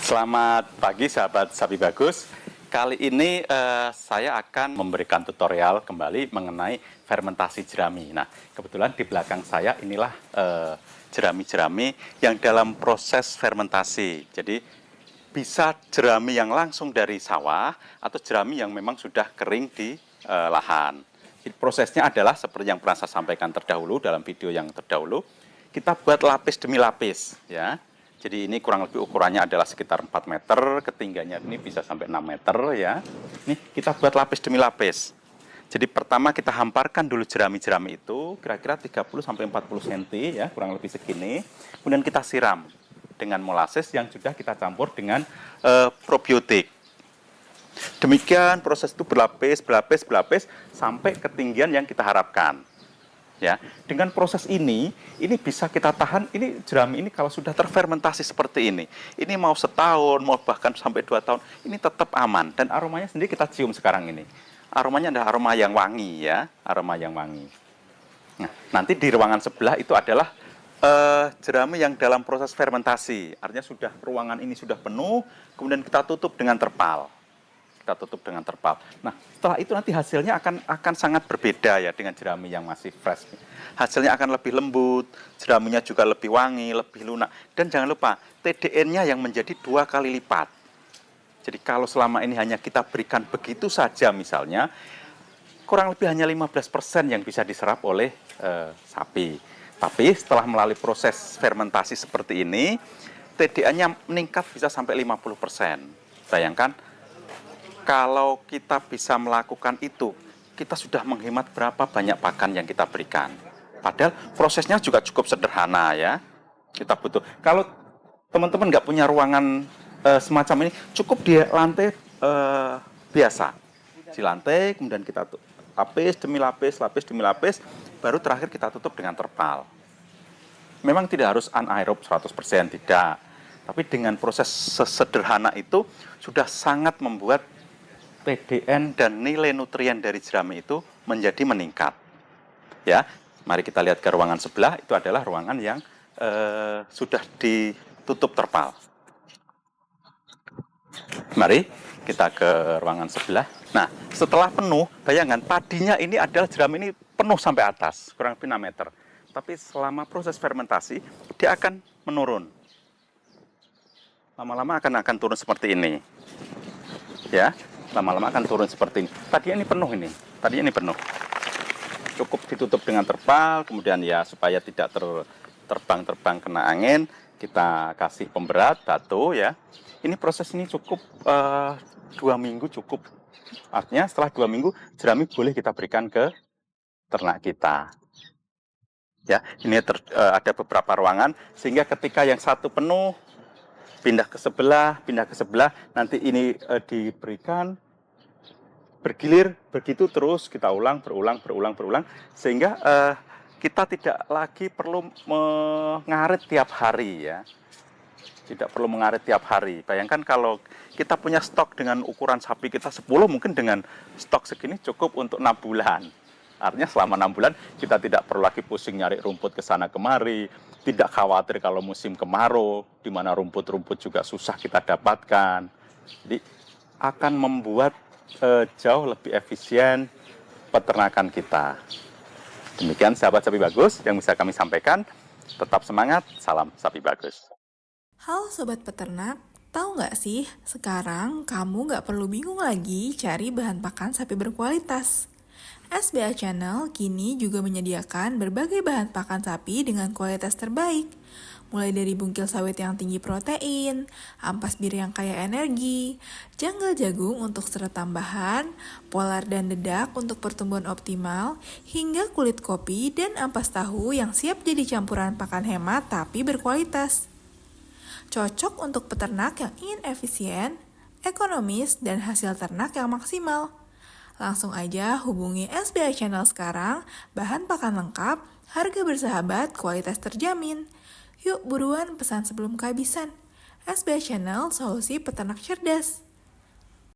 Selamat pagi sahabat Sapi Bagus. Kali ini saya akan memberikan tutorial kembali mengenai fermentasi jerami. Nah, kebetulan di belakang saya inilah jerami-jerami yang dalam proses fermentasi. Jadi bisa jerami yang langsung dari sawah atau jerami yang memang sudah kering di lahan. Jadi, prosesnya adalah seperti yang pernah saya sampaikan terdahulu dalam video yang terdahulu. Kita buat lapis demi lapis, ya. Jadi ini kurang lebih ukurannya adalah sekitar 4 meter, ketinggiannya ini bisa sampai 6 meter ya. Ini kita buat lapis demi lapis. Jadi pertama kita hamparkan dulu jerami-jerami itu, kira-kira 30 sampai 40 cm ya, kurang lebih segini. Kemudian kita siram dengan molasses yang sudah kita campur dengan probiotik. Demikian proses itu berlapis sampai ketinggian yang kita harapkan. Ya, dengan proses ini bisa kita tahan. Ini jerami ini kalau sudah terfermentasi seperti ini mau setahun, mau bahkan sampai 2 tahun, ini tetap aman. Dan aromanya sendiri kita cium sekarang ini. Aromanya adalah aroma yang wangi ya, aroma yang wangi. Nah, nanti di ruangan sebelah itu adalah jerami yang dalam proses fermentasi. Artinya sudah ruangan ini sudah penuh, kemudian kita tutup dengan terpal. Nah, setelah itu nanti hasilnya akan sangat berbeda ya dengan jerami yang masih fresh. Hasilnya akan lebih lembut, jeraminya juga lebih wangi, lebih lunak. Dan jangan lupa, TDN-nya yang menjadi 2 kali lipat. Jadi kalau selama ini hanya kita berikan begitu saja misalnya, kurang lebih hanya 15% yang bisa diserap oleh sapi. Tapi setelah melalui proses fermentasi seperti ini, TDN-nya meningkat bisa sampai 50%. Bayangkan, kalau kita bisa melakukan itu, kita sudah menghemat berapa banyak pakan yang kita berikan. Padahal prosesnya juga cukup sederhana ya. Kita butuh. Kalau teman-teman nggak punya ruangan semacam ini, cukup di lantai biasa. Di lantai, kemudian kita lapis demi lapis, baru terakhir kita tutup dengan terpal. Memang tidak harus anaerob 100%, tidak. Tapi dengan proses sesederhana itu, sudah sangat membuat TDN dan nilai nutrien dari jerami itu menjadi meningkat. Ya, mari kita lihat ke ruangan sebelah. Itu adalah ruangan yang sudah ditutup terpal. Mari kita ke ruangan sebelah. Nah, setelah penuh, bayangkan padinya ini adalah jerami ini penuh sampai atas, kurang lebih 6 meter. Tapi selama proses fermentasi, dia akan menurun. Lama-lama akan turun seperti ini. Ya. Lama-lama akan turun seperti ini. Tadinya ini penuh. Cukup ditutup dengan terpal, kemudian ya supaya tidak terbang kena angin, kita kasih pemberat batu ya. Ini proses ini cukup 2 minggu cukup. Artinya setelah 2 minggu jerami boleh kita berikan ke ternak kita. Ya, ini ada beberapa ruangan sehingga ketika yang satu penuh, pindah ke sebelah, nanti ini diberikan bergilir, begitu terus kita berulang, sehingga kita tidak lagi perlu mengarit tiap hari ya. Tidak perlu mengarit tiap hari. Bayangkan kalau kita punya stok dengan ukuran sapi kita 10, mungkin dengan stok segini cukup untuk 6 bulan. Artinya selama 6 bulan kita tidak perlu lagi pusing nyari rumput ke sana kemari, tidak khawatir kalau musim kemarau, di mana rumput-rumput juga susah kita dapatkan. Jadi akan membuat jauh lebih efisien peternakan kita. Demikian sahabat Sapi Bagus yang bisa kami sampaikan. Tetap semangat, salam Sapi Bagus. Halo Sobat Peternak, tahu nggak sih sekarang kamu nggak perlu bingung lagi cari bahan pakan sapi berkualitas. SBA Channel kini juga menyediakan berbagai bahan pakan sapi dengan kualitas terbaik. Mulai dari bungkil sawit yang tinggi protein, ampas bir yang kaya energi, janggal jagung untuk serat tambahan, polar dan dedak untuk pertumbuhan optimal, hingga kulit kopi dan ampas tahu yang siap jadi campuran pakan hemat tapi berkualitas. Cocok untuk peternak yang ingin efisien, ekonomis, dan hasil ternak yang maksimal. Langsung aja hubungi SBA Channel sekarang, bahan pakan lengkap, harga bersahabat, kualitas terjamin. Yuk buruan pesan sebelum kehabisan. SBA Channel, solusi peternak cerdas.